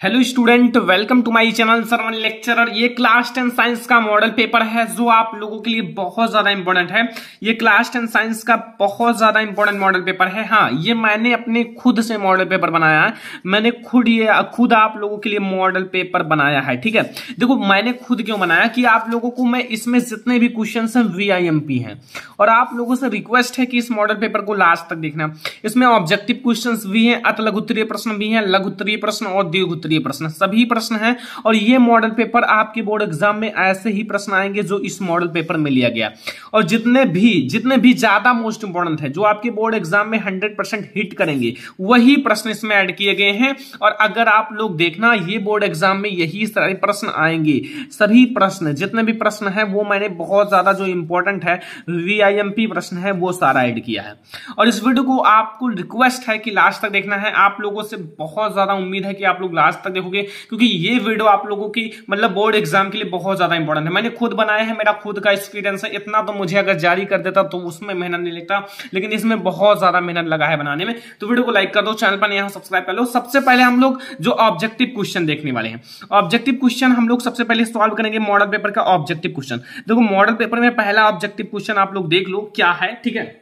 Hello student, welcome to my channel Sarwan lecturer. ये class 10 science का model paper है जो आप लोगों के लिए बहुत ज्यादा इंपॉर्टेंट है। ये क्लास 10 साइंस का बहुत ज्यादा इंपॉर्टेंट मॉडल पेपर है। हाँ, ये मैंने अपने खुद से मॉडल पेपर बनाया है। मैंने खुद आप लोगों के लिए मॉडल पेपर बनाया है। ठीक है, देखो मैंने खुद क्यों बनाया कि आप लोगों को मैं इसमें जितने भी क्वेश्चन हैं VIMP हैं और आप लोगों से रिक्वेस्ट है कि इस मॉडल पेपर को लास्ट तक देखना। इसमें ऑब्जेक्टिव क्वेश्चंस भी हैं, अत लघु उत्तरीय प्रश्न भी हैं, लघु उत्तरीय प्रश्न और दीर्घ उत्तरीय प्रश्न, सभी प्रश्न हैं। और ये मॉडल पेपर आपके बोर्ड एग्जाम में ऐसे ही प्रश्न आएंगे जो इस मॉडल पेपर में लिया गया। और जितने भी ज्यादा मोस्ट इंपॉर्टेंट है जो आपके बोर्ड एग्जाम में 100% हिट करेंगे वही प्रश्न इसमें ऐड किए गए हैं। और अगर आप लोग देखना, ये बोर्ड एग्जाम में यही सारे प्रश्न आएंगे। सभी प्रश्न, जितने भी प्रश्न है वो मैंने बहुत ज्यादा जो इंपॉर्टेंट है VIMP प्रश्न है वो सारा ऐड किया है। और इस वीडियो को आपको रिक्वेस्ट है कि लास्ट तक देखना है। आप लोगों से बहुत ज्यादा उम्मीद है कि आप लोग लास्ट तक देखोगे, क्योंकि ये वीडियो आप लोगों की मतलब बोर्ड एग्जाम के लिए बहुत ज्यादा इंपॉर्टेंट है। मैंने खुद बनाया है, मेरा खुद का एक्सपीरियंस है। इतना तो मुझे अगर जारी कर देता तो उसमें मेहनत नहीं लगता, लेकिन इसमें बहुत ज्यादा मेहनत लगा है बनाने में। तो वीडियो को लाइक कर दो, चैनल पर यहाँ सब्सक्राइब कर लो। सबसे पहले हम लोग जो ऑब्जेक्टिव क्वेश्चन देखने वाले हैं, ऑब्जेक्टिव क्वेश्चन हम लोग सबसे पहले सॉल्व करेंगे। मॉडल पेपर का ऑब्जेक्टिव क्वेश्चन देखो, मॉडल पेपर में पहला ऑब्जेक्टिव क्वेश्चन आप लोग देख लो क्या है। ठीक है,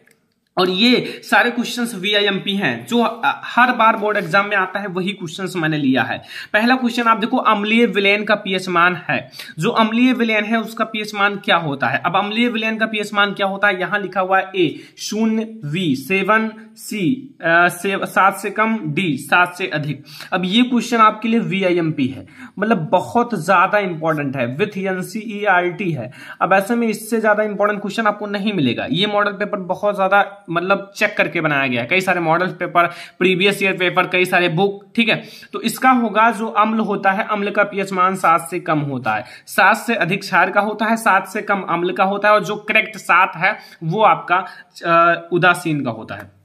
और ये सारे क्वेश्चंस VIMP हैं जो हर बार बोर्ड एग्जाम में आता है, वही क्वेश्चंस मैंने लिया है। पहला क्वेश्चन आप देखो, अम्लीय विलयन का पीएच मान है। जो अम्लीय विलयन है उसका पीएच मान क्या होता है? अब अम्लीय विलयन का पीएच मान क्या होता है? यहां लिखा हुआ है A 0, V 7, C 7 से कम, D 7 से अधिक। अब ये क्वेश्चन आपके लिए VIMP है, मतलब बहुत ज्यादा इंपॉर्टेंट है, विथ NCERT है। अब ऐसे में इससे ज्यादा इंपॉर्टेंट क्वेश्चन आपको नहीं मिलेगा। ये मॉडल पेपर बहुत ज्यादा मतलब चेक करके बनाया गया है, कई सारे model paper, previous year paper, कई सारे बुक। ठीक है, तो इसका होगा जो अम्ल होता है, अम्ल का पीएच मान 7 से कम होता है, 7 से अधिक क्षार का होता है, 7 से कम अम्ल का होता है, और जो करेक्ट 7 है वो आपका उदासीन का होता है।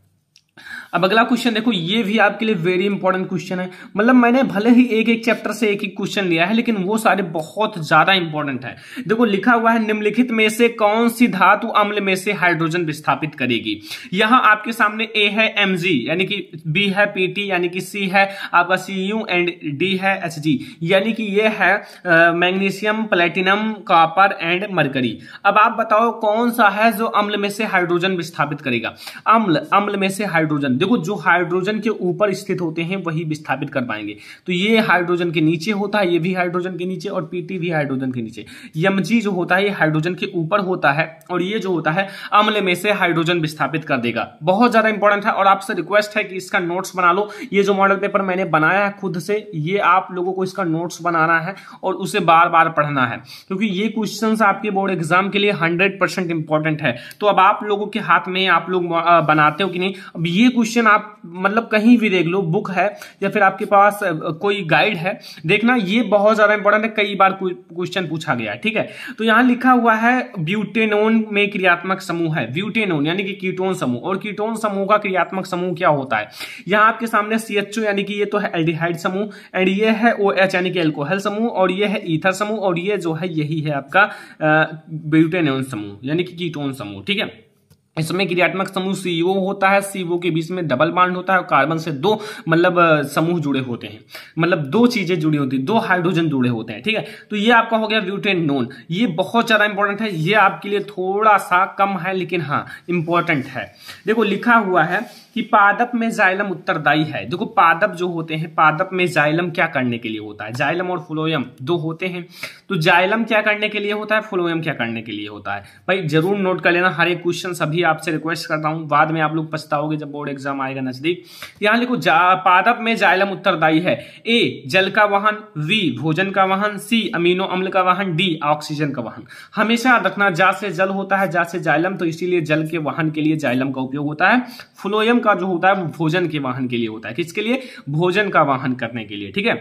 अब अगला क्वेश्चन देखो, ये भी आपके लिए वेरी इंपॉर्टेंट क्वेश्चन है। मतलब मैंने भले ही एक चैप्टर से एक क्वेश्चन लिया है, लेकिन वो सारे बहुत ज्यादा इंपॉर्टेंट है। देखो लिखा हुआ है, निम्नलिखित में से कौन सी धातु अम्ल में से हाइड्रोजन विस्थापित करेगी? यहां आपके सामने A है Mg यानी कि B है Pt यानी कि C है आपका Cu एंड D है Hg यानी कि ये है magnesium, platinum, copper and mercury. अब आप बताओ कौन सा है जो अम्ल में से हाइड्रोजन विस्थापित करेगा? अम्ल में से हाइड्रोजन, देखो जो हाइड्रोजन के ऊपर स्थित होते हैं वही विस्थापित कर पाएंगे। तो ये हाइड्रोजन के नीचे होता है, ये भी हाइड्रोजन के नीचे, और Pt भी हाइड्रोजन के नीचे। Mg जो होता है ये हाइड्रोजन के ऊपर होता है, और ये जो होता है अम्ल में से हाइड्रोजन विस्थापित कर देगा। बहुत ज्यादा इंपॉर्टेंट है, और आपसे रिक्वेस्ट है कि इसका नोट्स बना लो। ये जो मॉडल पेपर मैंने बनाया है खुद से, ये आप लोगों को इसका नोट्स बनाना है और उसे बार बार पढ़ना है, क्योंकि ये क्वेश्चंस आपके बोर्ड एग्जाम के लिए 100% इंपॉर्टेंट है। तो अब आप लोगों के हाथ में, आप लोग बनाते हो कि नहीं? अब ये क्वेश्चन आप मतलब कहीं भी देख लो, बुक है या फिर आपके पास कोई गाइड है, देखना ये बहुत ज्यादा इंपॉर्टेंट है, कई बार क्वेश्चन पूछा गया है। ठीक है, तो यहां लिखा हुआ है ब्यूटेनोन में क्रियात्मक समूह है। ब्यूटेनोन यानी कि कीटोन समूह, और कीटोन समूह का क्रियात्मक समूह क्या होता है? यहां आपके सामने CHO यानी कि ये तो है एल्डिहाइड समूह, एंड ये है OH यानी कि एल्कोहल समूह, और ये है ईथर समूह, और ये जो है यही है आपका ब्यूटेनोन समूह यानी कि कीटोन समूह। ठीक है, इसमें क्रियात्मक समूह CO होता है, CO के बीच में डबल बॉन्ड होता है, और कार्बन से दो मतलब समूह जुड़े होते हैं, मतलब दो चीजें जुड़ी होती है, दो हाइड्रोजन जुड़े होते हैं। ठीक है, तो ये आपका हो गया ब्यूटेनोन। ये बहुत ज्यादा इंपॉर्टेंट है, ये आपके लिए थोड़ा सा कम है लेकिन हाँ इंपॉर्टेंट है। देखो लिखा हुआ है कि पादप में जाइलम उत्तरदायी है। देखो पादप जो होते हैं, पादप में जाइलम क्या करने के लिए होता है? जाइलम और फ्लोएम दो होते हैं। तो जाइलम क्या करने के लिए होता है, फ्लोएम क्या करने के लिए होता है? भाई जरूर नोट कर लेना हर एक क्वेश्चन, सभी आपसे रिक्वेस्ट करता हूं, बाद में आप लोग पछताओगे जब बोर्ड एग्जाम आएगा नजदीक। यहां लिखो पादप में जाइलम उत्तरदायी है। A जल का वहन, V भोजन का वहन, C अमीनो अम्ल का वहन, D ऑक्सीजन का वहन। हमेशा याद रखना, जा से जल होता है, जा से जाइलम, तो इसीलिए जल के वहन के लिए जाइलम का उपयोग होता है। फ्लोएम का जो होता है वो भोजन के वाहन के लिए होता है। किसके लिए? भोजन का वाहन करने के लिए। ठीक है,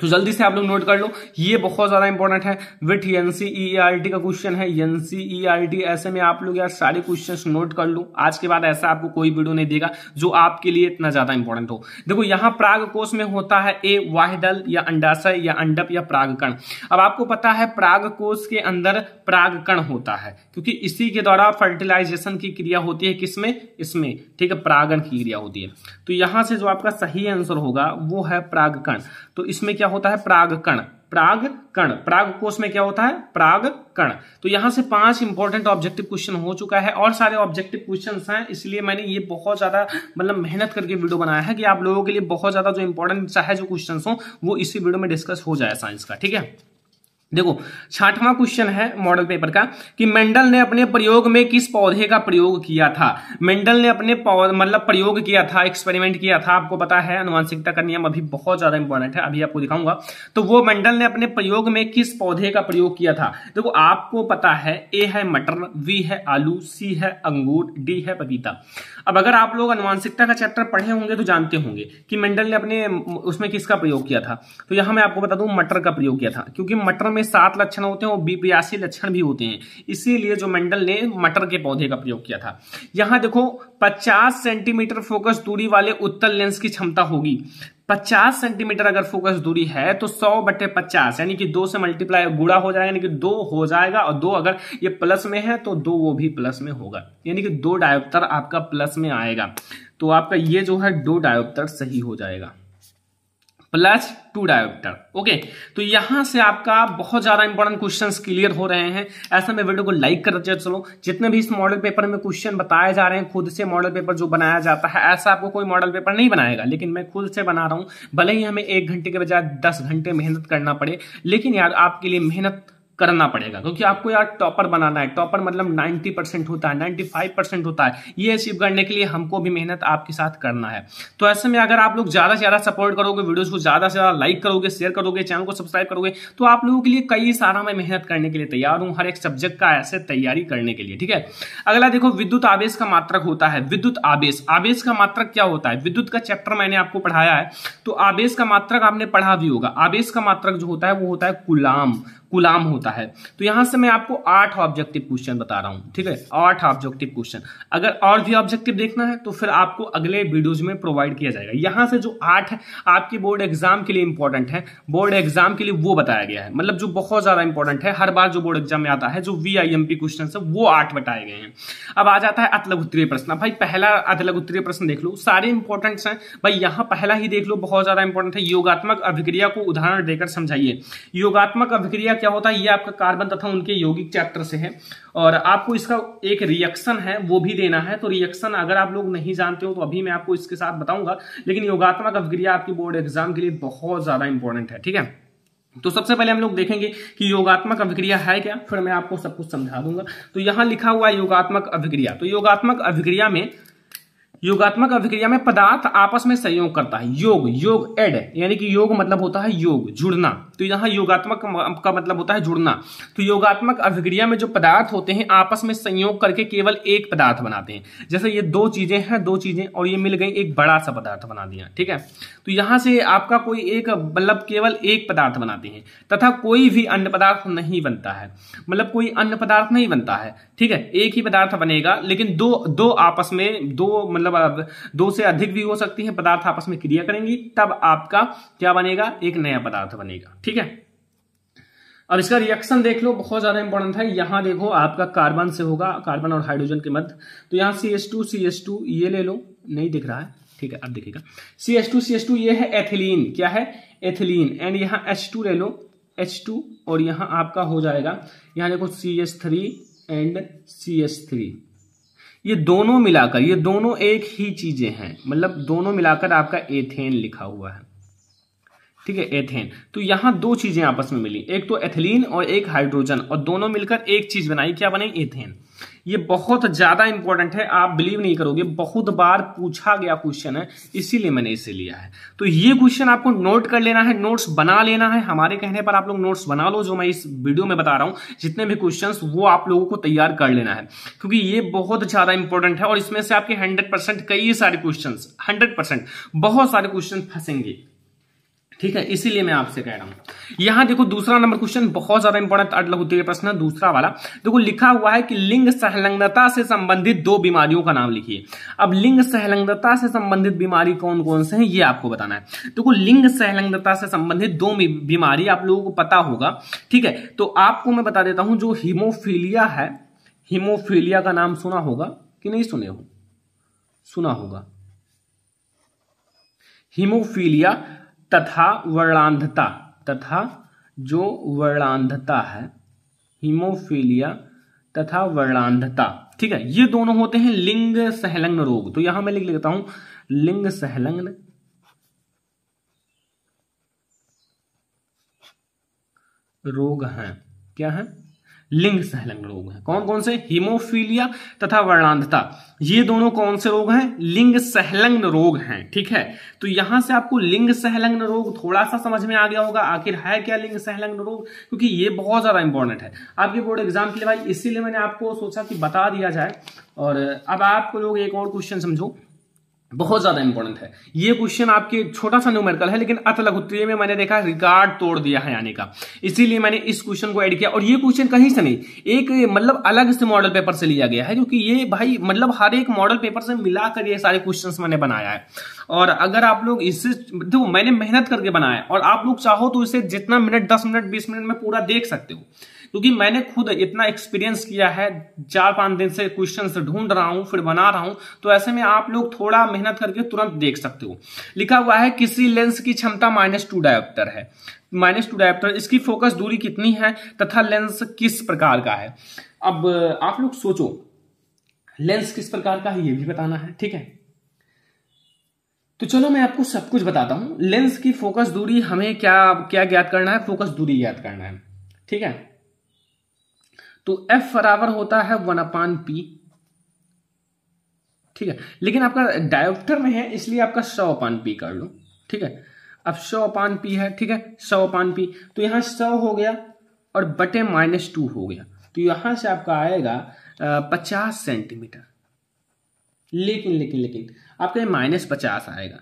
तो जल्दी से आप लोग नोट कर लो, ये बहुत ज्यादा इंपॉर्टेंट है। विथ एनसीईआरटी का क्वेश्चन है, एनसीईआरटी। ऐसे में आप लोग यार सारे क्वेश्चंस नोट कर लो, आज के बाद ऐसा आपको कोई वीडियो नहीं देगा जो आपके लिए इतना ज्यादा इंपॉर्टेंट हो। देखो यहाँ परागकोश में होता है ए वाहिदल या अंडाशय या अंडप या परागकण। अब आपको पता है परागकोश के अंदर परागकण होता है, क्योंकि इसी के द्वारा फर्टिलाइजेशन की क्रिया होती है। किसमें? इसमें, ठीक है, परागण की क्रिया होती है। तो यहां से जो आपका सही आंसर होगा वो है परागकण। तो इसमें क्या होता है? परागकण। परागकण, परागकोश में क्या होता है? परागकण। तो यहां से 5 इंपॉर्टेंट ऑब्जेक्टिव क्वेश्चन हो चुका है और सारे ऑब्जेक्टिव क्वेश्चंस हैं, इसलिए मैंने ये बहुत ज्यादा मतलब मेहनत करके वीडियो बनाया है कि आप लोगों के लिए बहुत ज्यादा जो इंपॉर्टेंट चाहे जो क्वेश्चंस हो वो इसी वीडियो में डिस्कस हो जाए साइंस का, ठीक है। देखो 6वां क्वेश्चन है मॉडल पेपर का कि मेंडल ने अपने प्रयोग में किस पौधे का प्रयोग किया था? मेंडल ने अपने मतलब प्रयोग किया था, एक्सपेरिमेंट किया था। आपको पता है आनुवंशिकता का नियम अभी बहुत ज्यादा इंपॉर्टेंट है, अभी आपको दिखाऊंगा। तो वो मेंडल ने अपने प्रयोग में किस पौधे का प्रयोग किया था? देखो आपको पता है ए है मटर, बी है आलू, सी है अंगूर, डी है पपीता। अब अगर आप लोग आनुवंशिकता का चैप्टर पढ़े होंगे तो जानते होंगे कि मेंडल ने अपने उसमें किसका प्रयोग किया था। तो यहां मैं आपको बता दूं मटर का प्रयोग किया था, क्योंकि मटर में 7 लक्षण होते हैं और 82 लक्षण भी होते हैं, इसीलिए जो मेंडल ने मटर के पौधे का प्रयोग किया था। यहां देखो 50 सेंटीमीटर फोकस दूरी वाले उत्तल लेंस की क्षमता होगी। 50 सेंटीमीटर अगर फोकस दूरी है तो 100/50 यानी कि 2 से मल्टीप्लाई गुणा हो जाएगा, यानी कि 2 हो जाएगा। और 2 अगर ये प्लस में है तो 2 वो भी प्लस में होगा, यानी कि 2 डायोप्टर आपका प्लस में आएगा। तो आपका ये जो है 2 डायोप्टर सही हो जाएगा, +2 डायोप्टर। ओके, तो यहां से आपका बहुत ज्यादा इंपॉर्टेंट क्वेश्चंस क्लियर हो रहे हैं। ऐसा में वीडियो को लाइक करते चलो। जितने भी इस मॉडल पेपर में क्वेश्चन बताए जा रहे हैं, खुद से मॉडल पेपर जो बनाया जाता है, ऐसा आपको कोई मॉडल पेपर नहीं बनाएगा, लेकिन मैं खुद से बना रहा हूं। भले ही हमें 1 घंटे के बजाय 10 घंटे मेहनत करना पड़े, लेकिन यार आपके लिए मेहनत करना पड़ेगा, क्योंकि आपको यार टॉपर बनाना है। टॉपर मतलब 90% होता है, 95% होता है। ये अचीव करने के लिए हमको भी मेहनत आपके साथ करना है। तो ऐसे में अगर आप लोग ज्यादा से ज्यादा सपोर्ट करोगे, वीडियोस को ज्यादा से ज्यादा लाइक करोगे, शेयर करोगे, चैनल को सब्सक्राइब करोगे, तो आप लोगों के लिए कई सारा मैं मेहनत करने के लिए तैयार हूं, हर एक सब्जेक्ट का ऐसे तैयारी करने के लिए, ठीक है। अगला देखो विद्युत आवेश का मात्रक होता है। विद्युत आवेश, आवेश का मात्रक क्या होता है? विद्युत का चैप्टर मैंने आपको पढ़ाया है, तो आवेश का मात्रक आपने पढ़ा भी होगा। आवेश का मात्रक जो होता है वो होता है कूलाम, कूलाम होता है। तो यहां से मैं आपको 8 ऑब्जेक्टिव क्वेश्चन बता रहा हूं, ठीक है, 8 ऑब्जेक्टिव क्वेश्चन। अगर और भी ऑब्जेक्टिव देखना है तो फिर आपको अगले वीडियोज में प्रोवाइड किया जाएगा। यहां से जो 8 आपके बोर्ड एग्जाम के लिए इंपॉर्टेंट है, बोर्ड एग्जाम के लिए वो बताया गया है, मतलब जो बहुत ज्यादा इंपॉर्टेंट है, हर बार जो बोर्ड एग्जाम में आता है, जो VIMP क्वेश्चन है वो 8 बताए गए हैं। अब आ जाता है अतलघुत्तरीय प्रश्न। भाई पहला अतलघुत्तरीय प्रश्न देख लो, सारे इंपॉर्टेंट हैं भाई। यहां पहला ही देख लो, बहुत ज्यादा इंपॉर्टेंट है। योगात्मक अभिक्रिया को उदाहरण देकर समझाइए। योगात्मक अभिक्रिया क्या होता है? ये आपका कार्बन तथा उनके यौगिक चैप्टर से है, और आपको इसका एक रिएक्शन है वो भी देना है। तो रिएक्शन अगर आप लोग नहीं जानते हो तो अभी मैं आपको इसके साथ बताऊंगा, लेकिन योगात्मक अभिक्रिया आपकी बोर्ड एग्जाम के लिए बहुत ज्यादा इंपॉर्टेंट है, ठीक है। तो सबसे पहले हम लोग देखेंगे कि योगात्मक अभिक्रिया है क्या, फिर मैं आपको सब कुछ समझा दूंगा। तो यहां लिखा हुआ है योगात्मक अभिक्रिया। तो योगात्मक अभिक्रिया में पदार्थ आपस में संयोग करता है। योग एड, यानी कि योग मतलब होता है योग, जुड़ना। तो यहाँ योगात्मक का मतलब होता है जुड़ना। तो योगात्मक अभिक्रिया में जो पदार्थ होते हैं आपस में संयोग करके केवल एक पदार्थ बनाते हैं। जैसे ये 2 चीजें हैं, 2 चीजें और ये मिल गई, एक बड़ा सा पदार्थ बना दिया, ठीक है। तो यहां से आपका कोई एक मतलब केवल एक पदार्थ बनाते हैं, तथा कोई भी अन्य पदार्थ नहीं बनता है, मतलब कोई अन्य पदार्थ नहीं बनता है, ठीक है। एक ही पदार्थ बनेगा, लेकिन दो आपस में, 2 से अधिक भी हो सकती है पदार्थ आपस में क्रिया करेंगी, तब आपका क्या बनेगा? एक नया पदार्थ बनेगा, ठीक है। अब इसका रिएक्शन देख लो, बहुत ज्यादा इंपॉर्टेंट है। यहां देखो आपका कार्बन से होगा, कार्बन और हाइड्रोजन के मध्य। तो यहां CH2 ये ले लो, नहीं दिख रहा है, ठीक है, अब दिखेगा। CH2 ये है एथिलीन, क्या है? एथिलीन। एंड यहाँ H2 ले लो, H2, और यहां आपका हो जाएगा, यहां देखो CH3 एंड CH3। ये दोनों मिलाकर, ये दोनों एक ही चीजें हैं, मतलब दोनों मिलाकर आपका एथेन लिखा हुआ है, ठीक है, एथेन। तो यहां 2 चीजें आपस में मिली, एक तो एथिलीन और एक हाइड्रोजन, और दोनों मिलकर एक चीज बनाई, क्या बनी? एथेन। ये बहुत ज्यादा इंपॉर्टेंट है, आप बिलीव नहीं करोगे, बहुत बार पूछा गया क्वेश्चन है, इसीलिए मैंने इसे लिया है। तो ये क्वेश्चन आपको नोट कर लेना है, नोट्स बना लेना है। हमारे कहने पर आप लोग नोट्स बना लो, जो मैं इस वीडियो में बता रहा हूं, जितने भी क्वेश्चंस वो आप लोगों को तैयार कर लेना है, क्योंकि ये बहुत ज्यादा इंपॉर्टेंट है। और इसमें से आपके 100% कई सारे क्वेश्चन, 100% बहुत सारे क्वेश्चन फंसेंगे, ठीक है, इसीलिए मैं आपसे कह रहा हूं। यहां देखो दूसरा नंबर क्वेश्चन बहुत ज्यादा इंपॉर्टेंट अर्धलघुत्तरीय प्रश्न, दूसरा वाला देखो लिखा हुआ है कि लिंग संलग्नता से संबंधित 2 बीमारियों का नाम लिखिए। अब लिंग संलग्नता से संबंधित बीमारी कौन कौन से हैं ये आपको बताना है। देखो लिंग संलग्नता से संबंधित 2 बीमारी आप लोगों को पता होगा, ठीक है। तो आपको मैं बता देता हूं, जो हीमोफीलिया है, हीमोफीलिया का नाम सुना होगा कि नहीं सुने हो? सुना होगा। हीमोफीलिया तथा वर्णांधता, तथा जो वर्णांधता है, हीमोफीलिया तथा वर्णांधता, ठीक है, ये दोनों होते हैं लिंग संलग्न रोग। तो यहां मैं लिख लेता हूं लिंग संलग्न रोग हैं। क्या है? लिंग संलग्न रोग हैं। कौन कौन से? हीमोफीलिया तथा वर्णांधता, ये दोनों कौन से रोग हैं? लिंग संलग्न रोग हैं, ठीक है। तो यहां से आपको लिंग संलग्न रोग थोड़ा सा समझ में आ गया होगा, आखिर है क्या लिंग संलग्न रोग, क्योंकि ये बहुत ज्यादा इंपॉर्टेंट है आपके बोर्ड एग्जाम के लिए भाई, इसीलिए मैंने आपको सोचा कि बता दिया जाए। और अब आप लोग एक और क्वेश्चन समझो, बहुत ज्यादा इंपॉर्टेंट है ये क्वेश्चन। आपके छोटा सा न्यूमेरिकल है, लेकिन अतलघुत्तरीय में मैंने देखा रिकॉर्ड तोड़ दिया है आने का, इसीलिए मैंने इस क्वेश्चन को ऐड किया। और ये क्वेश्चन कहीं से नहीं, एक मतलब अलग से मॉडल पेपर से लिया गया है, क्योंकि ये भाई मतलब हर एक मॉडल पेपर से मिलाकर ये सारे क्वेश्चंस मैंने बनाया है। और अगर आप लोग इससे देखो, मैंने मेहनत करके बनाया, और आप लोग चाहो तो इसे जितना मिनट 10 मिनट 20 मिनट में पूरा देख सकते हो, क्योंकि मैंने खुद इतना एक्सपीरियंस किया है, 4-5 दिन से क्वेश्चंस ढूंढ रहा हूं, फिर बना रहा हूं। तो ऐसे में आप लोग थोड़ा मेहनत करके तुरंत देख सकते हो। लिखा हुआ है किसी लेंस की क्षमता -2 डायोप्टर है, -2 डायोप्टर, इसकी फोकस दूरी कितनी है तथा लेंस किस प्रकार का है। अब आप लोग सोचो, लेंस किस प्रकार का है ये भी बताना है, ठीक है। तो चलो मैं आपको सब कुछ बताता हूं। लेंस की फोकस दूरी हमें क्या क्या ज्ञात करना है? फोकस दूरी ज्ञात करना है, ठीक है। तो F बराबर होता है 1/P, ठीक है। लेकिन आपका डायोप्टर में है, इसलिए आपका 100/P कर लो, ठीक है। अब 100/P है, ठीक है, 100/P। तो यहां 100 हो गया और बटे -2 हो गया, तो यहां से आपका आएगा 50 सेंटीमीटर। लेकिन आपका -50 आएगा।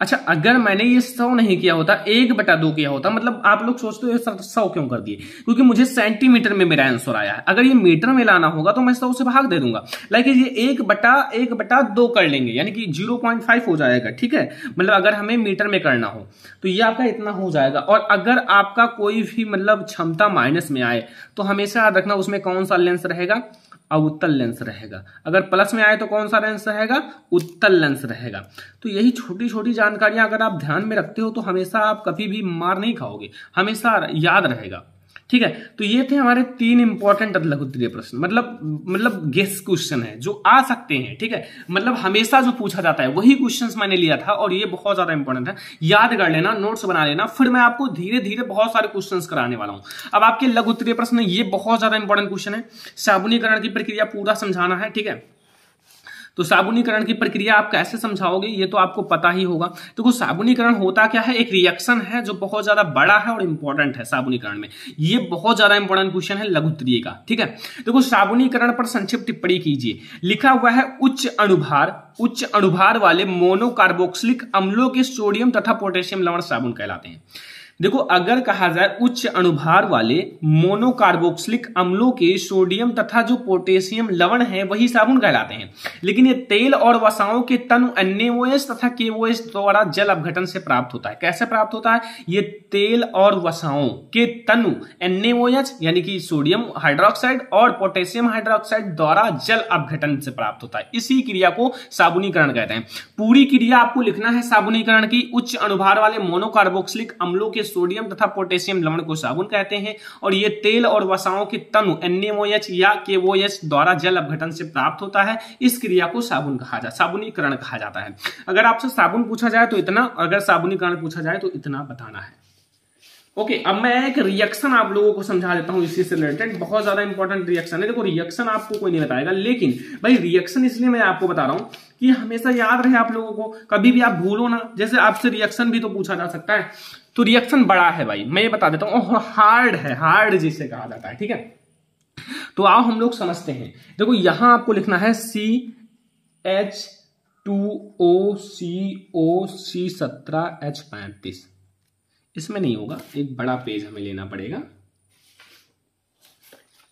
अच्छा, अगर मैंने ये 100 नहीं किया होता, 1/2 किया होता, मतलब आप लोग सोचते हो 100 क्यों कर दिए, क्योंकि मुझे सेंटीमीटर में मेरा आंसर आया है। अगर ये मीटर में लाना होगा तो मैं 100 से भाग दे दूंगा, लेकिन ये 1/2 कर लेंगे, यानी कि 0.5 हो जाएगा, ठीक है। मतलब अगर हमें मीटर में करना हो तो ये आपका इतना हो जाएगा। और अगर आपका कोई भी मतलब क्षमता माइनस में आए तो हमेशा याद रखना उसमें कौन सा लेंस रहेगा? अवतल लेंस रहेगा। अगर प्लस में आए तो कौन सा लेंस रहेगा? उत्तल लेंस रहेगा। तो यही छोटी छोटी जानकारियां अगर आप ध्यान में रखते हो तो हमेशा आप कभी भी मार नहीं खाओगे, हमेशा याद रहेगा, ठीक है। तो ये थे हमारे 3 इंपॉर्टेंट लघुत्तरीय प्रश्न, मतलब गेस क्वेश्चन है जो आ सकते हैं, ठीक है। मतलब हमेशा जो पूछा जाता है वही क्वेश्चंस मैंने लिया था, और ये बहुत ज्यादा इंपॉर्टेंट है। याद कर लेना, नोट्स बना लेना, फिर मैं आपको धीरे धीरे बहुत सारे क्वेश्चंस कराने वाला हूं। अब आपके लघुत्तरीय प्रश्न, ये बहुत ज्यादा इंपॉर्टेंट क्वेश्चन है। साबुनीकरण की प्रक्रिया पूरा समझाना है, ठीक है। तो साबुनीकरण की प्रक्रिया आप कैसे समझाओगे ये तो आपको पता ही होगा। देखो साबुनीकरण होता क्या है? एक रिएक्शन है जो बहुत ज्यादा बड़ा है और इंपॉर्टेंट है साबुनीकरण में। ये बहुत ज्यादा इंपॉर्टेंट क्वेश्चन है लघुत्तरीय का, ठीक है। देखो साबुनीकरण पर संक्षिप्त टिप्पणी कीजिए। लिखा हुआ है उच्च अणुभार वाले मोनोकार्बोक्सिलिक अम्लों के सोडियम तथा पोटेशियम लवण साबुन कहलाते हैं। देखो अगर कहा जाए उच्च अणुभार वाले मोनोकार्बोक्सिलिक अम्लों के सोडियम तथा जो पोटेशियम लवण है वही साबुन कहलाते हैं। लेकिन ये तेल और वसाओं के तनु NaOH तथा KOH द्वारा जल अपघटन से प्राप्त होता है। कैसे प्राप्त होता है? ये तेल और वसाओं के तनु NaOH यानी कि सोडियम हाइड्रोक्साइड और पोटेशियम हाइड्रोक्साइड द्वारा जल अपघटन से प्राप्त होता है। इसी क्रिया को साबुनीकरण कहते हैं। पूरी क्रिया आपको लिखना है साबुनीकरण की। उच्च अणुभार वाले मोनोकार्बोक्सिलिक अम्लों के सोडियम तथा पोटेशियम लवण को साबुन कहते हैं, और ये तेल और वसाओं के तनु NaOH या KOH द्वारा जल अपघटन से प्राप्त होता है। इस क्रिया को साबुनीकरण कहा जाता है। अगर आपसे साबुन पूछा जाए तो इतना, अगर साबुनीकरण पूछा जाए तो इतना बताना है। ओके, अब मैं एक रिएक्शन आप लोगों को समझा देता हूं इसी से रिलेटेड। बहुत ज्यादा इंपॉर्टेंट रिएक्शन है। देखो रिएक्शन आपको कोई नहीं बताएगा, लेकिन भाई रिएक्शन इसलिए मैं आपको बता रहा हूं कि हमेशा याद रहे आप लोगों को, कभी भी आप भूलो ना। जैसे आपसे रिएक्शन भी तो पूछा जा सकता है, तो रिएक्शन बड़ा है भाई, मैं ये बता देता हूं, हार्ड है, हार्ड जिसे कहा जाता है, ठीक है। तो आओ हम लोग समझते हैं। देखो यहां आपको लिखना है CH2OCOC17H35। इसमें नहीं होगा, एक बड़ा पेज हमें लेना पड़ेगा,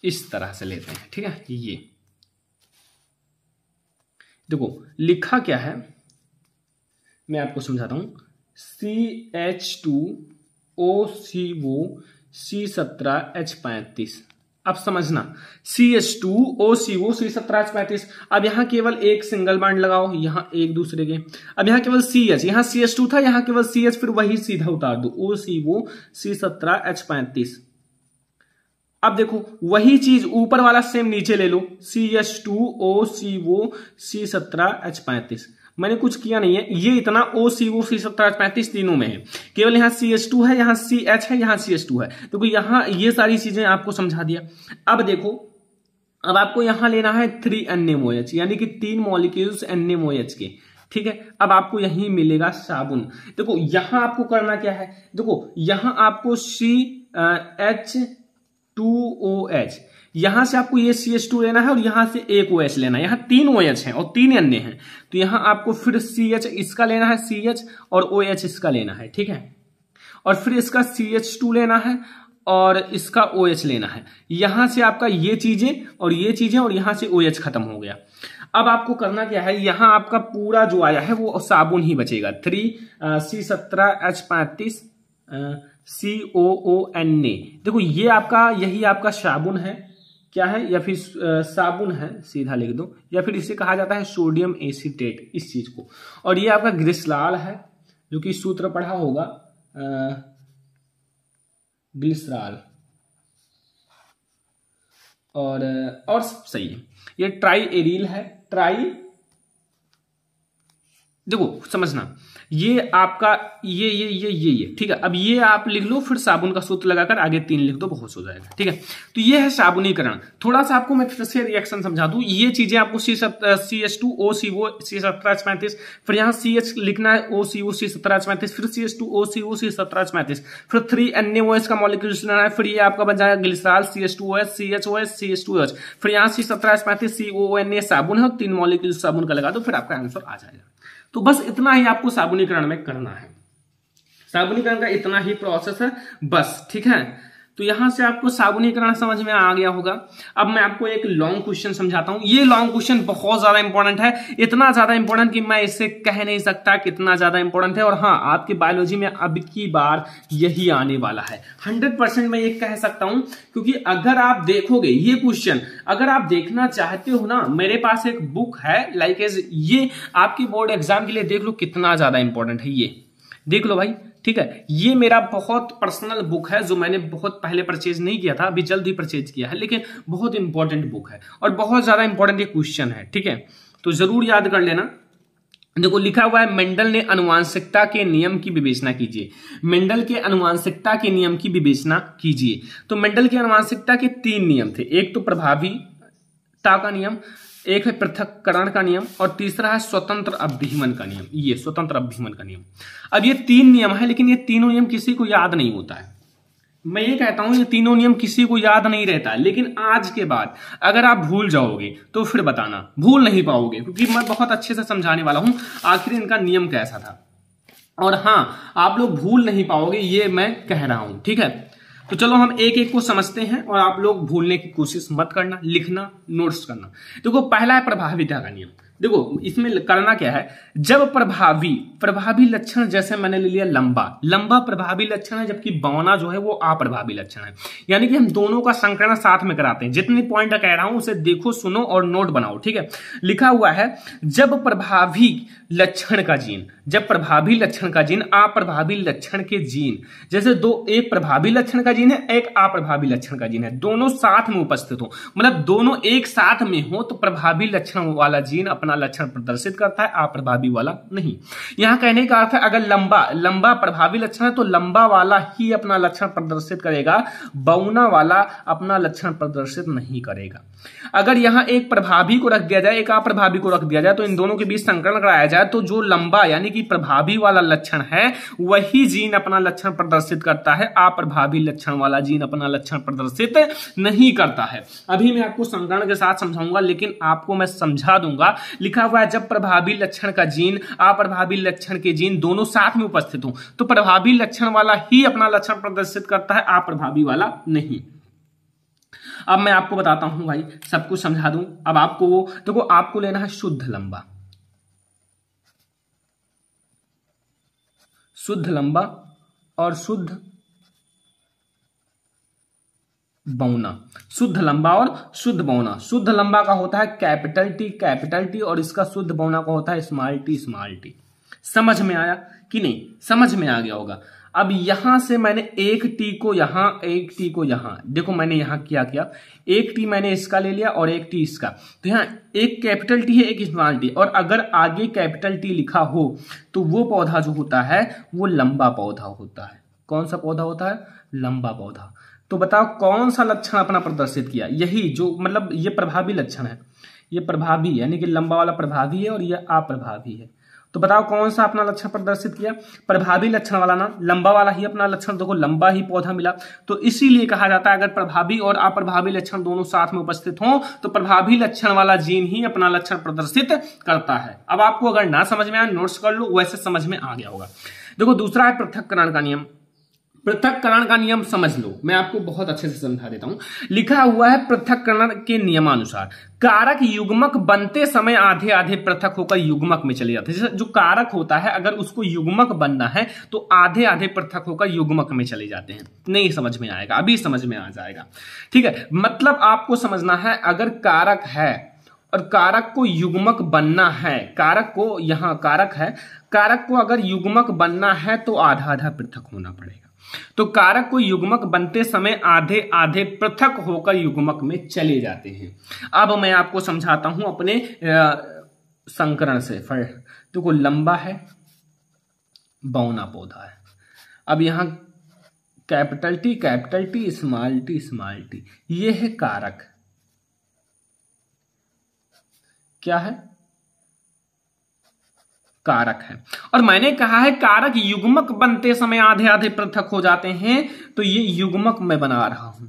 इस तरह से लेते हैं, ठीक है। ये देखो लिखा क्या है, मैं आपको समझाता हूं, CH2OCO C17H35। अब समझना, CH2OCO C17H35। अब यहां केवल एक सिंगल बॉन्ड लगाओ, यहां एक दूसरे के। अब यहां केवल CH, यहां CH2 था, यहां केवल CH, फिर वही सीधा उतार दो, OCO C17H35। अब देखो वही चीज ऊपर वाला सेम नीचे ले लो, CH2OCO C17H35। मैंने कुछ किया नहीं है, ये इतना OCO C17H35 तीनों में है, केवल यहां CH2 है, यहां CH है, यहां CH2 है। देखो यहां ये सारी चीजें आपको समझा दिया। अब देखो, अब आपको यहां लेना है 3 NMOH, यानी कि 3 मॉलिक्यूल्स NMOH के, ठीक है। अब आपको यही मिलेगा साबुन। देखो यहां आपको करना क्या है, देखो यहां आपको CH2OH, यहां से आपको ये CH2 लेना है और यहां से एक OH लेना है। यहां 3 OH हैं और 3 अन्य हैं, तो यहां आपको फिर CH इसका लेना है, CH और OH इसका लेना है, ठीक है। और फिर इसका CH2 लेना है और इसका OH लेना है। यहां से आपका ये चीजें और ये चीजें और यहां से OH खत्म हो गया। अब आपको करना क्या है, यहां आपका पूरा जो आया है वो साबुन ही बचेगा, 3C17H35 COONA। देखो ये आपका, यही आपका साबुन है, क्या है, या फिर साबुन है, सीधा लिख दो, या फिर इसे कहा जाता है सोडियम एसीटेट, इस चीज को। और ये आपका ग्लिसरॉल है, जो कि सूत्र पढ़ा होगा, ग्लिसरॉल, और सब सही है। ये ट्राई एरिल है, ट्राई, देखो समझना, ये आपका ये ठीक है। अब ये आप लिख लो, फिर साबुन का सूत्र लगाकर आगे 3 लिख दो, बहुत हो जाएगा, ठीक है। तो ये है साबुनीकरण। थोड़ा सा आपको मैं फिर से रिएक्शन समझा दूं, ये चीजें आपको CH2OCO C17H35, फिर यहाँ CH लिखना है OCO C17H35, फिर CH2OCO C17H35, फिर 3 NMOH का मॉलिक्यूल लेना है, फिर ये आपका बन जाएगा ग्लिसरॉल, CH2OH CHOH CH2OH, फिर यहाँ C17H35 COONA साबुन है, और 3 मॉलिक्यूल साबुन का लगा दो, फिर आपका आंसर आ जाएगा। तो बस इतना ही आपको साबुनीकरण में करना है, साबुनीकरण का इतना ही प्रोसेस है बस, ठीक है। तो यहां से आपको साबुनीकरण समझ में आ गया होगा। अब मैं आपको एक लॉन्ग क्वेश्चन समझाता हूं। ये लॉन्ग क्वेश्चन बहुत ज्यादा इंपॉर्टेंट है, इतना ज्यादा इंपॉर्टेंट कि मैं इसे कह नहीं सकता कितना ज्यादा इंपॉर्टेंट है। और हाँ, आपकी बायोलॉजी में अब की बार यही आने वाला है, 100% मैं ये कह सकता हूं, क्योंकि अगर आप देखोगे ये क्वेश्चन, अगर आप देखना चाहते हो ना, मेरे पास एक बुक है लाइक एज, ये आपकी बोर्ड एग्जाम के लिए देख लो कितना ज्यादा इंपॉर्टेंट है, ये देख लो भाई, ठीक है। ये मेरा बहुत पर्सनल बुक है, जो मैंने बहुत पहले परचेज नहीं किया था, अभी जल्द ही परचेज किया है, लेकिन बहुत इंपॉर्टेंट बुक है और बहुत ज्यादा इंपॉर्टेंट ये क्वेश्चन है, ठीक है। तो जरूर याद कर लेना। देखो लिखा हुआ है, मेंडल ने आनुवांशिकता के नियम की विवेचना कीजिए। मेंडल के आनुवांशिकता के नियम की विवेचना कीजिए। तो मेंडल के आनुवांशिकता के 3 नियम थे, एक तो प्रभावीता का नियम, एक है पृथक्करण का नियम, और तीसरा है स्वतंत्र अभिमन का नियम। ये स्वतंत्र अभिमन का नियम, अब ये 3 नियम है, लेकिन ये तीनों नियम किसी को याद नहीं होता है। मैं ये कहता हूं ये तीनों नियम किसी को याद नहीं रहता, लेकिन आज के बाद अगर आप भूल जाओगे तो फिर बताना, भूल नहीं पाओगे, क्योंकि मैं बहुत अच्छे से समझाने वाला हूं आखिर इनका नियम कैसा था। और हाँ, आप लोग भूल नहीं पाओगे, ये मैं कह रहा हूं, ठीक है। तो चलो हम एक एक को समझते हैं, और आप लोग भूलने की कोशिश मत करना, लिखना, नोट्स करना। देखो पहला है प्रभावीता का नियम। देखो इसमें करना क्या है, जब प्रभावी लक्षण, जैसे मैंने ले लिया लंबा प्रभावी लक्षण है, जबकि बौना जो है वो अप्रभावी लक्षण है, यानी कि हम दोनों का संकरण साथ में कराते हैं। जितनी पॉइंट कह रहा हूं उसे देखो, सुनो और नोट बनाओ, ठीक है। लिखा हुआ है, जब प्रभावी लक्षण का जीन, जब प्रभावी लक्षण का जीन अप्रभावी लक्षण के जीन, जैसे एक प्रभावी लक्षण का जीन है, एक अप्रभावी लक्षण का जीन है, दोनों साथ में उपस्थित हो, मतलब दोनों एक साथ में हो, तो प्रभावी लक्षण वाला जीन अपना लक्षण प्रदर्शित करता है, अप्रभावी वाला नहीं। यहां कहने का अर्थ है, अगर लंबा प्रभावी लक्षण है तो लंबा वाला ही अपना लक्षण प्रदर्शित करेगा, बौना वाला अपना लक्षण प्रदर्शित नहीं करेगा। अगर यहां एक प्रभावी को रख दिया जाए, एक अप्रभावी को रख दिया जाए, तो इन दोनों के बीच संकरण कराया जाए, तो जो लंबा यानी कि प्रभावी वाला लक्षण है वही जीन अपना लक्षण प्रदर्शित करता है, अप्रभावी लक्षण वाला जीन अपना लक्षण प्रदर्शित नहीं करता है। अभी मैं आपको संकरण के साथ समझाऊंगा, लेकिन आपको मैं समझा दूंगा लिखा हुआ है जब प्रभावी लक्षण का जीन अप्रभावी लक्षण के जीन दोनों साथ में उपस्थित हो तो प्रभावी लक्षण वाला ही अपना लक्षण प्रदर्शित करता है, अप्रभावी वाला नहीं। अब मैं आपको बताता हूं भाई, सब कुछ समझा दूं। अब आपको देखो, आपको लेना है शुद्ध लंबा, शुद्ध लंबा और शुद्ध बौना, शुद्ध लंबा और शुद्ध बौना। शुद्ध लंबा का होता है कैपिटल टी और इसका शुद्ध बौना का होता है स्मॉल टी। समझ में आया कि नहीं? समझ में आ गया होगा। अब यहां से मैंने एक टी को यहां, एक टी को यहां, देखो मैंने यहां क्या किया, एक टी मैंने इसका ले लिया और एक टी इसका, तो यहां एक कैपिटल टी है एक स्मॉल टी, और अगर आगे कैपिटल टी लिखा हो तो वो पौधा जो होता है वो लंबा पौधा होता है। कौन सा पौधा होता है? लंबा पौधा। तो बताओ कौन सा लक्षण अपना प्रदर्शित किया? यही जो मतलब ये प्रभावी लक्षण है, ये प्रभावी यानी कि लंबा वाला प्रभावी है और ये अप्रभावी है। तो बताओ कौन सा अपना लक्षण प्रदर्शित किया? प्रभावी लक्षण वाला ना, लंबा वाला ही अपना लक्षण, देखो लंबा ही पौधा मिला। तो इसीलिए कहा जाता है अगर प्रभावी और अप्रभावी लक्षण दोनों साथ में उपस्थित हों तो प्रभावी लक्षण वाला जीन ही अपना लक्षण प्रदर्शित करता है। अब आपको अगर ना समझ में आए नोट्स कर लो, वैसे समझ में आ गया होगा। देखो दूसरा है पृथक्करण का नियम। पृथक्करण का नियम समझ लो, मैं आपको बहुत अच्छे से समझा देता हूं। लिखा हुआ है पृथक्करण के नियमानुसार कारक युग्मक बनते समय आधे आधे पृथक होकर युग्मक में चले जाते हैं। जैसे जो कारक होता है अगर उसको युग्मक बनना है तो आधे आधे पृथक होकर युग्मक में चले जाते हैं। नहीं समझ में आएगा, अभी समझ में आ जाएगा। ठीक है, मतलब आपको समझना है अगर कारक है और कारक को युग्मक बनना है, कारक को यहां कारक है, कारक को अगर युग्मक बनना है तो आधा आधा पृथक होना पड़ेगा। तो कारक को युग्मक बनते समय आधे आधे पृथक होकर युग्मक में चले जाते हैं। अब मैं आपको समझाता हूं अपने संकरण से। देखो लंबा है, बौना पौधा है। अब यहां कैपिटल टी स्मॉल टी, ये है कारक। क्या है? कारक है। और मैंने कहा है कारक युग्मक बनते समय आधे आधे पृथक हो जाते हैं, तो ये युग्मक मैं बना रहा हूं।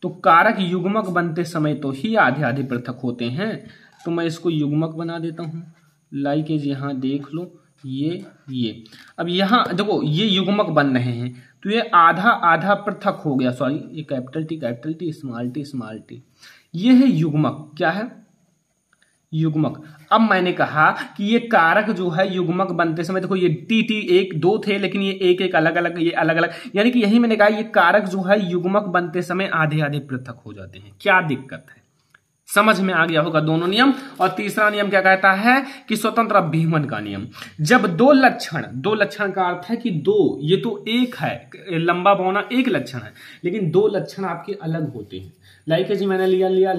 तो कारक युग्मक बनते समय तो ही आधे आधे पृथक होते हैं, तो मैं इसको युग्मक बना देता हूं। लाइक यहां देख लो, ये अब यहां देखो ये युग्मक बन रहे हैं तो ये आधा आधा पृथक हो गया। सॉरी, ये कैपिटल टी स्मॉल टी, ये है युग्मक। क्या है? युग्मक। अब मैंने कहा कि ये कारक जो है युग्मक बनते समय, देखो ये टी एक दो थे लेकिन ये एक एक अलग अलग, ये अलग अलग, यानी कि यही मैंने कहा ये कारक जो है युग्मक बनते समय आधे आधे पृथक हो जाते हैं। क्या दिक्कत है? समझ में आ गया होगा दोनों नियम। और तीसरा नियम क्या कहता है कि स्वतंत्र अभिमन का नियम। जब दो लक्षण का अर्थ है कि दो, ये तो एक है, लंबा बौना एक लक्षण है, लेकिन दो लक्षण आपके अलग होते हैं। लाइक जी मैंने लिया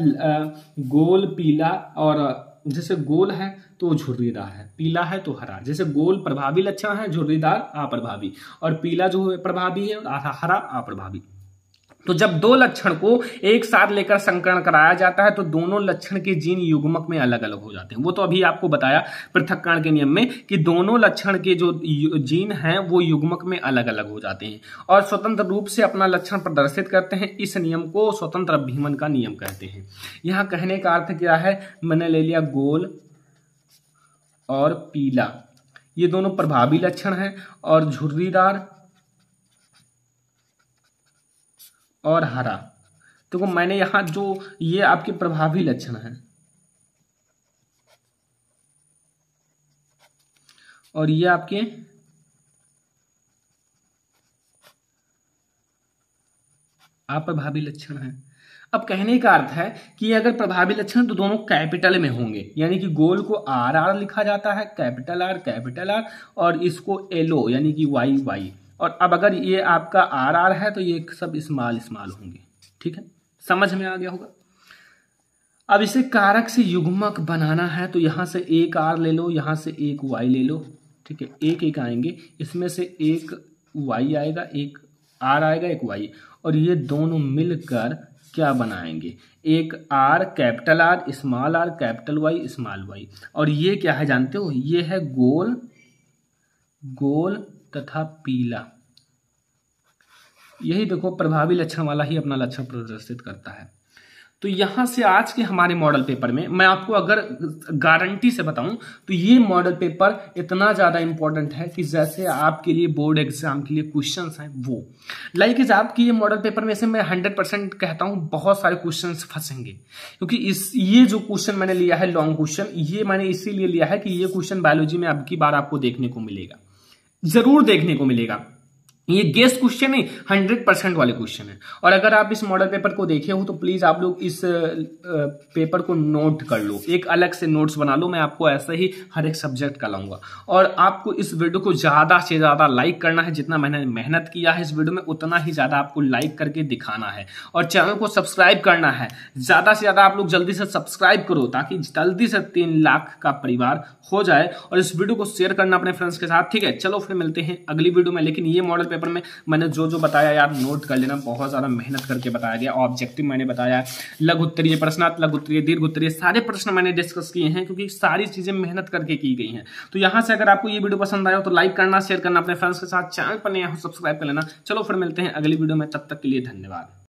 गोल पीला, और जैसे गोल है तो झुर्रीदार है, पीला है तो हरा। जैसे गोल प्रभावी लक्षण है, झुर्रीदार अप्रभावी, और पीला जो है प्रभावी है और हरा अप्रभावी। तो जब दो लक्षण को एक साथ लेकर संकरण कराया जाता है तो दोनों लक्षण के जीन युग्मक में अलग अलग हो जाते हैं। वो तो अभी आपको बताया पृथक्करण के नियम में कि दोनों लक्षण के जो जीन हैं वो युग्मक में अलग अलग हो जाते हैं और स्वतंत्र रूप से अपना लक्षण प्रदर्शित करते हैं। इस नियम को स्वतंत्र अभिमन का नियम कहते हैं। यहां कहने का अर्थ क्या है, मैंने ले लिया गोल और पीला, ये दोनों प्रभावी लक्षण हैं, और झुर्रीदार और हरा। देखो मैंने यहां जो ये आपके प्रभावी लक्षण है और ये आपके अप्रभावी लक्षण है। अब कहने का अर्थ है कि अगर प्रभावी लक्षण तो दोनों कैपिटल में होंगे, यानी कि गोल को आर लिखा जाता है, कैपिटल आर, और इसको एलओ यानी कि वाई। और अब अगर ये आपका आर है तो ये सब स्मॉल होंगे। ठीक है, समझ में आ गया होगा। अब इसे कारक से युग्मक बनाना है तो यहां से एक आर ले लो, यहां से एक वाई ले लो। ठीक है, एक एक आएंगे, इसमें से एक वाई आएगा, एक आर आएगा, एक वाई, और ये दोनों मिलकर क्या बनाएंगे, एक R capital R capital Y small Y. और ये क्या है जानते हो, ये है गोल तथा पीला। यही देखो प्रभावी लक्षण वाला ही अपना लक्षण प्रदर्शित करता है। तो यहां से आज के हमारे मॉडल पेपर में मैं आपको अगर गारंटी से बताऊं तो ये मॉडल पेपर इतना ज्यादा इंपॉर्टेंट है कि जैसे आपके लिए बोर्ड एग्जाम के लिए क्वेश्चंस हैं वो लाइक आपके ये मॉडल पेपर में से मैं 100% कहता हूं बहुत सारे क्वेश्चंस फंसेंगे, क्योंकि ये जो क्वेश्चन मैंने लिया है लॉन्ग क्वेश्चन, ये मैंने इसीलिए लिया है कि ये क्वेश्चन बायोलॉजी में अब की बार आपको देखने को मिलेगा, जरूर देखने को मिलेगा। ये गेस्ट क्वेश्चन नहीं, 100% वाले क्वेश्चन है। और अगर आप इस मॉडल पेपर को देखे हो तो प्लीज आप लोग इस पेपर को नोट कर लो, एक अलग से नोट्स बना लो। मैं आपको ऐसे ही हर एक सब्जेक्ट का लाऊंगा और आपको इस वीडियो को ज्यादा से ज्यादा लाइक करना है। जितना मैंने मेहनत किया है इस वीडियो में उतना ही ज्यादा आपको लाइक करके दिखाना है और चैनल को सब्सक्राइब करना है। ज्यादा से ज्यादा आप लोग जल्दी से सब्सक्राइब करो ताकि जल्दी से 3 लाख का परिवार हो जाए, और इस वीडियो को शेयर करना अपने फ्रेंड्स के साथ, ठीक है। चलो फिर मिलते हैं अगली वीडियो में। लेकिन ये मॉडल पेपर में मैंने जो बताया यार नोट कर लेना, बहुत ज्यादा मेहनत करके बताया गया। ऑब्जेक्टिव मैंने बताया, लघु उत्तरीय, प्रश्नार्थ, लघु उत्तरीय, दीर्घ उत्तरीय, सारे प्रश्न मैंने डिस्कस किए हैं क्योंकि सारी चीजें मेहनत करके की गई हैं। तो यहां से अगर आपको ये वीडियो पसंद आया हो तो लाइक करना, शेयर करना अपने फ्रेंड्स के साथ, चैनल पर नया हो सब्सक्राइब कर लेना। चलो फिर मिलते हैं अगली वीडियो में, तब तक के लिए धन्यवाद।